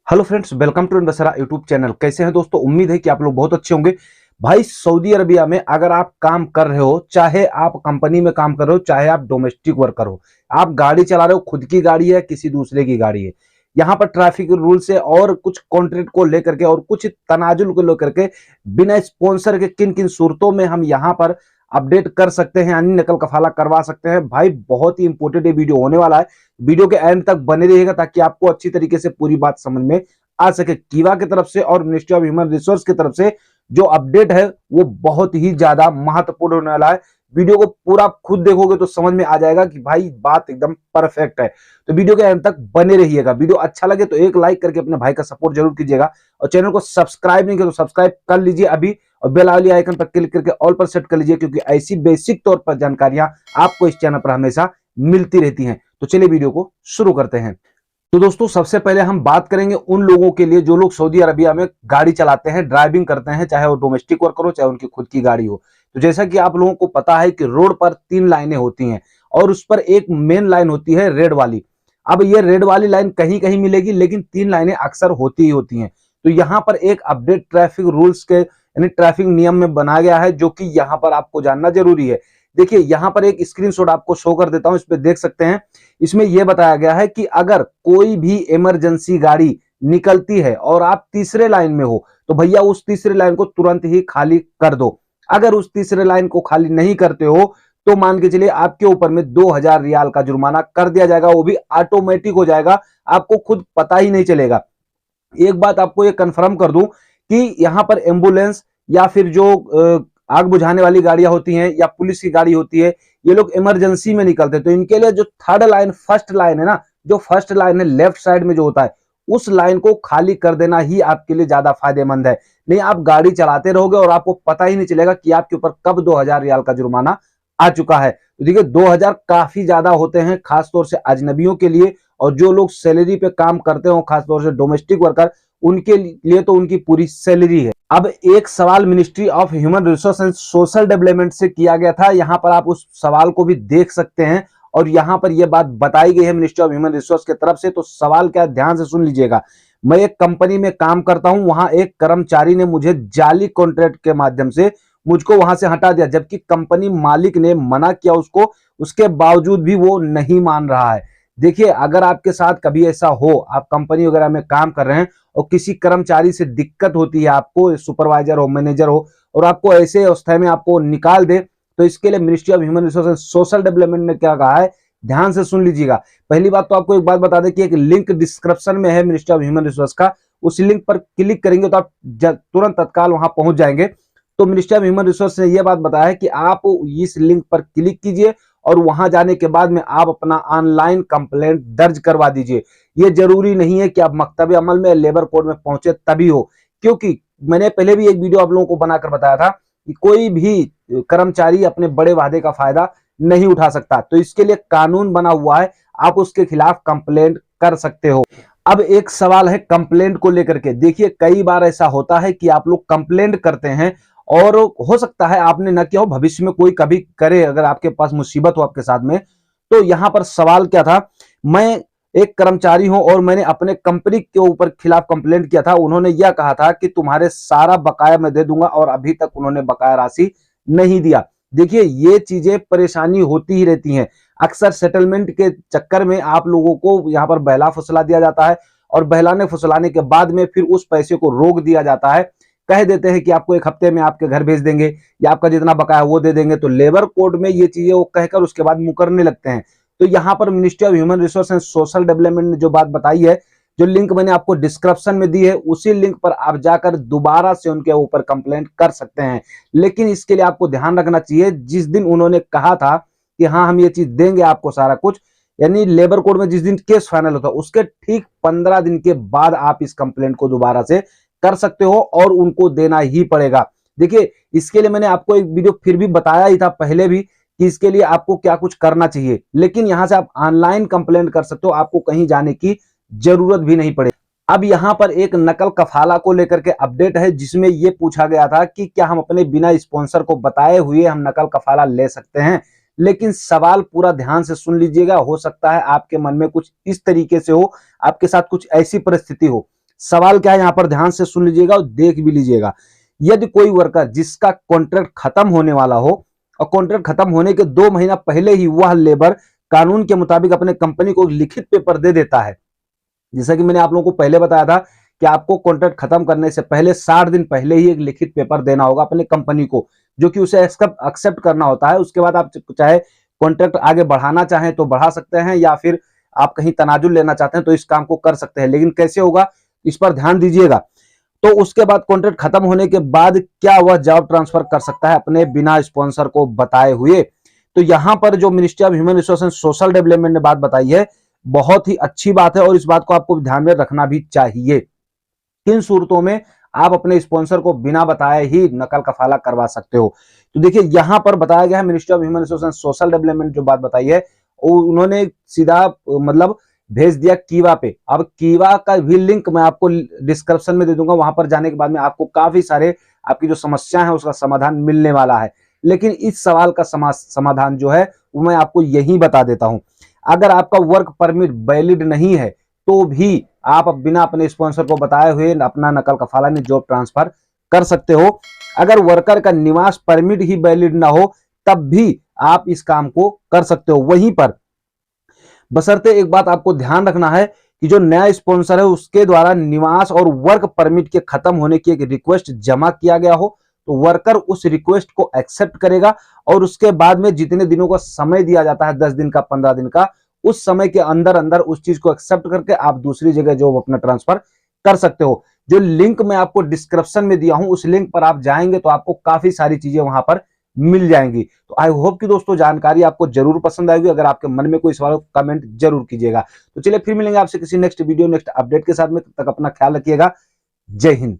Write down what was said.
Hello friends, welcome to investor YouTube channel. कैसे हैं दोस्तों? उम्मीद है कि आप लोग बहुत अच्छे होंगे। भाई, सऊदी अरबिया में अगर आप काम कर रहे हो, चाहे आप कंपनी में काम कर रहे हो, चाहे आप डोमेस्टिक वर्कर हो, आप गाड़ी चला रहे हो, खुद की गाड़ी है, किसी दूसरे की गाड़ी है, यहाँ पर ट्रैफिक रूल से और कुछ कॉन्ट्रैक्ट को लेकर के और कुछ तनाजुल को लेकर के बिना स्पॉन्सर के किन किन सूरतों में हम यहाँ पर अपडेट कर सकते हैं, यानी नकल कफाला करवा सकते हैं। भाई, बहुत ही इंपॉर्टेंट ये वीडियो होने वाला है। वीडियो के एंड तक बने रहिएगा ताकि आपको अच्छी तरीके से पूरी बात समझ में आ सके। कीवा की तरफ से और मिनिस्ट्री ऑफ ह्यूमन रिसोर्स की तरफ से जो अपडेट है वो बहुत ही ज्यादा महत्वपूर्ण होने वाला है। वीडियो को पूरा खुद देखोगे तो समझ में आ जाएगा कि भाई बात एकदम परफेक्ट है। तो वीडियो के एंड तक बने रहिएगा। वीडियो अच्छा लगे तो एक लाइक करके अपने भाई का सपोर्ट जरूर कीजिएगा, और चैनल को सब्सक्राइब नहीं किया तो सब्सक्राइब कर लीजिए अभी, और बेल वाली आइकन पर क्लिक करके ऑल पर सेट कर लीजिए, क्योंकि ऐसी बेसिक तौर पर जानकारियां आपको इस चैनल पर हमेशा मिलती रहती हैं। तो चलिए वीडियो को शुरू करते हैं। तो दोस्तों, सबसे पहले हम बात करेंगे उन लोगों के लिए जो लोग सऊदी अरबिया में गाड़ी चलाते हैं, ड्राइविंग करते हैं, चाहे वो डोमेस्टिक वर्कर हो, चाहे उनकी खुद की गाड़ी हो। तो जैसा कि आप लोगों को पता है कि रोड पर 3 लाइनें होती हैं और उस पर एक मेन लाइन होती है रेड वाली। अब ये रेड वाली लाइन कहीं कहीं मिलेगी, लेकिन 3 लाइनें अक्सर होती ही होती हैं। तो यहाँ पर एक अपडेट ट्रैफिक रूल्स के यानी ट्रैफिक नियम में बनाया गया है, जो कि यहाँ पर आपको जानना जरूरी है। देखिए, यहाँ पर एक स्क्रीनशॉट आपको शो कर देता हूं, इस पे देख सकते हैं। इसमें यह बताया गया है कि अगर कोई भी इमरजेंसी गाड़ी निकलती है और आप तीसरे लाइन में हो, तो भैया उस तीसरे लाइन को तुरंत ही खाली कर दो। अगर उस तीसरे लाइन को खाली नहीं करते हो तो मान के चलिए आपके ऊपर में 2000 रियाल का जुर्माना कर दिया जाएगा। वो भी ऑटोमेटिक हो जाएगा, आपको खुद पता ही नहीं चलेगा। एक बात आपको ये कंफर्म कर दूं कि यहाँ पर एम्बुलेंस या फिर जो आग बुझाने वाली गाड़ियां होती हैं या पुलिस की गाड़ी होती है, ये लोग इमरजेंसी में निकलते हैं। तो इनके लिए जो थर्ड लाइन, फर्स्ट लाइन है ना, जो फर्स्ट लाइन है लेफ्ट साइड में जो होता है, उस लाइन को खाली कर देना ही आपके लिए ज्यादा फायदेमंद है। नहीं, आप गाड़ी चलाते रहोगे और आपको पता ही नहीं चलेगा कि आपके ऊपर कब 2000 रियाल का जुर्माना आ चुका है। तो देखिए, 2000 काफी ज्यादा होते हैं, खासतौर से अजनबियों के लिए, और जो लोग सैलरी पे काम करते हो, खासतौर से डोमेस्टिक वर्कर, उनके लिए तो उनकी पूरी सैलरी है। अब एक सवाल ministry of human resource and social development से किया गया था, यहाँ पर आप उस सवाल को भी देख सकते हैं, और यहाँ पर यह बात बताई गई है मिनिस्ट्री ऑफ ह्यूमन रिसोर्स की तरफ से। तो सवाल क्या, ध्यान से सुन लीजिएगा। मैं एक कंपनी में काम करता हूं, वहां एक कर्मचारी ने मुझे जाली कॉन्ट्रैक्ट के माध्यम से मुझको वहां से हटा दिया, जबकि कंपनी मालिक ने मना किया उसको, उसके बावजूद भी वो नहीं मान रहा है। देखिए, अगर आपके साथ कभी ऐसा हो, आप कंपनी वगैरह में काम कर रहे हैं और किसी कर्मचारी से दिक्कत होती है, आपको सुपरवाइजर हो, मैनेजर हो, और आपको ऐसे अवस्था में आपको निकाल दे, तो इसके लिए ministry of human resource and social development ने क्या कहा है, ध्यान से सुन लीजिएगा। पहली बात तो आपको एक बात बता दें कि एक लिंक डिस्क्रिप्शन में है मिनिस्ट्री ऑफ ह्यूमन रिसोर्स का, उस लिंक पर क्लिक करेंगे तो आप तुरंत तत्काल वहां पहुंच जाएंगे। तो मिनिस्ट्री ऑफ ह्यूमन रिसोर्स ने यह बात बताया है कि आप इस लिंक पर क्लिक कीजिए और वहां जाने के बाद में आप अपना ऑनलाइन कंप्लेंट दर्ज करवा दीजिए। यह जरूरी नहीं है कि आप मकतब अमल में, लेबर कोड में पहुंचे तभी हो, क्योंकि मैंने पहले भी एक वीडियो आप लोगों को बनाकर बताया था कि कोई भी कर्मचारी अपने बड़े वादे का फायदा नहीं उठा सकता। तो इसके लिए कानून बना हुआ है, आप उसके खिलाफ कंप्लेंट कर सकते हो। अब एक सवाल है कंप्लेंट को लेकर के। देखिए, कई बार ऐसा होता है कि आप लोग कंप्लेंट करते हैं और हो सकता है आपने न किया हो, भविष्य में कोई कभी करे, अगर आपके पास मुसीबत हो आपके साथ में। तो यहां पर सवाल क्या था, मैं एक कर्मचारी हूं और मैंने अपने कंपनी के ऊपर खिलाफ कंप्लेंट किया था। उन्होंने यह कहा था कि तुम्हारे सारा बकाया मैं दे दूंगा, और अभी तक उन्होंने बकाया राशि नहीं दिया। देखिए, ये चीजें परेशानी होती ही रहती हैं। अक्सर सेटलमेंट के चक्कर में आप लोगों को यहाँ पर बहला फुसला दिया जाता है, और बहलाने फुसलाने के बाद में फिर उस पैसे को रोक दिया जाता है। कह देते हैं कि आपको 1 हफ्ते में आपके घर भेज देंगे, या आपका जितना बकाया वो दे देंगे। तो लेबर कोड में ये चीजें वो कहकर उसके बाद मुकरने लगते हैं। तो यहाँ पर ministry of human resource and social development ने जो बात बताई है, जो लिंक मैंने आपको डिस्क्रिप्शन में दी है, उसी लिंक पर आप जाकर दोबारा से उनके ऊपर कंप्लेंट कर सकते हैं। लेकिन इसके लिए आपको ध्यान रखना चाहिए, जिस दिन उन्होंने कहा था कि हाँ हम ये चीज देंगे आपको सारा कुछ, यानी लेबर कोड में जिस दिन केस फाइनल होता है उसके ठीक 15 दिन के बाद आप इस कंप्लेंट को दोबारा से कर सकते हो, और उनको देना ही पड़ेगा। देखिए, इसके लिए मैंने आपको एक वीडियो फिर भी बताया ही था पहले भी कि इसके लिए आपको क्या कुछ करना चाहिए, लेकिन यहां से आप ऑनलाइन कंप्लेंट कर सकते हो, आपको कहीं जाने की जरूरत भी नहीं पड़ेगी। अब यहां पर एक नकल कफाला को लेकर के अपडेट है, जिसमें यह पूछा गया था कि क्या हम अपने बिना स्पॉन्सर को बताए हुए हम नकल कफाला ले सकते हैं। लेकिन सवाल पूरा ध्यान से सुन लीजिएगा, हो सकता है आपके मन में कुछ इस तरीके से हो, आपके साथ कुछ ऐसी परिस्थिति हो। सवाल क्या है यहाँ पर ध्यान से सुन लीजिएगा और देख भी लीजिएगा। यदि कोई वर्कर जिसका कॉन्ट्रैक्ट खत्म होने वाला हो और कॉन्ट्रैक्ट खत्म होने के 2 महीना पहले ही वह लेबर कानून के मुताबिक अपने कंपनी को लिखित पेपर दे देता है, जैसा कि मैंने आप लोगों को पहले बताया था कि आपको कॉन्ट्रैक्ट खत्म करने से पहले 60 दिन पहले ही एक लिखित पेपर देना होगा अपने कंपनी को, जो कि उसे एक्सेप्ट करना होता है। उसके बाद आप चाहे कॉन्ट्रैक्ट आगे बढ़ाना चाहें तो बढ़ा सकते हैं, या फिर आप कहीं तनाजुल लेना चाहते हैं तो इस काम को कर सकते हैं। लेकिन कैसे होगा इस पर ध्यान दीजिएगा। तो उसके बाद कॉन्ट्रैक्ट खत्म होने के बाद क्या वह जॉब ट्रांसफर कर सकता है अपने बिना स्पॉन्सर को बताए हुए? तो यहां पर जो ministry of human resource and social development ने बात बताई है, बहुत ही अच्छी बात है और इस बात को आपको ध्यान में रखना भी चाहिए। किन सूरतों में आप अपने स्पॉन्सर को बिना बताए ही नकल कफाला करवा सकते हो? तो देखिए यहां पर बताया गया है, ministry of human resource and social development जो बात बताई है उन्होंने सीधा मतलब भेज दिया कीवा पे। अब कीवा का भी लिंक मैं आपको डिस्क्रिप्शन में दे दूंगा, वहां पर जाने के बाद में आपको काफी सारे आपकी जो समस्या है उसका समाधान मिलने वाला है। लेकिन इस सवाल का समाधान जो है वो मैं आपको यही बता देता हूं। अगर आपका वर्क परमिट वैलिड नहीं है तो भी आप बिना अपने स्पॉन्सर को बताए हुए अपना नकल कफाला में जॉब ट्रांसफर कर सकते हो। अगर वर्कर का निवास परमिट ही वैलिड ना हो तब भी आप इस काम को कर सकते हो। वहीं पर बशर्ते एक बात आपको ध्यान रखना है कि जो नया स्पॉन्सर है उसके द्वारा निवास और वर्क परमिट के खत्म होने की एक रिक्वेस्ट जमा किया गया हो तो वर्कर उस रिक्वेस्ट को एक्सेप्ट करेगा और उसके बाद में जितने दिनों का समय दिया जाता है, 10 दिन का, 15 दिन का, उस समय के अंदर अंदर उस चीज को एक्सेप्ट करके आप दूसरी जगह जॉब अपना ट्रांसफर कर सकते हो। जो लिंक मैं आपको डिस्क्रिप्शन में दिया हूं उस लिंक पर आप जाएंगे तो आपको काफी सारी चीजें वहां पर मिल जाएंगी। तो आई होप कि दोस्तों जानकारी आपको जरूर पसंद आएगी। अगर आपके मन में कोई सवाल हो कमेंट जरूर कीजिएगा। तो चलिए फिर मिलेंगे आपसे किसी नेक्स्ट वीडियो नेक्स्ट अपडेट के साथ में, तब तक अपना ख्याल रखिएगा। जय हिंद।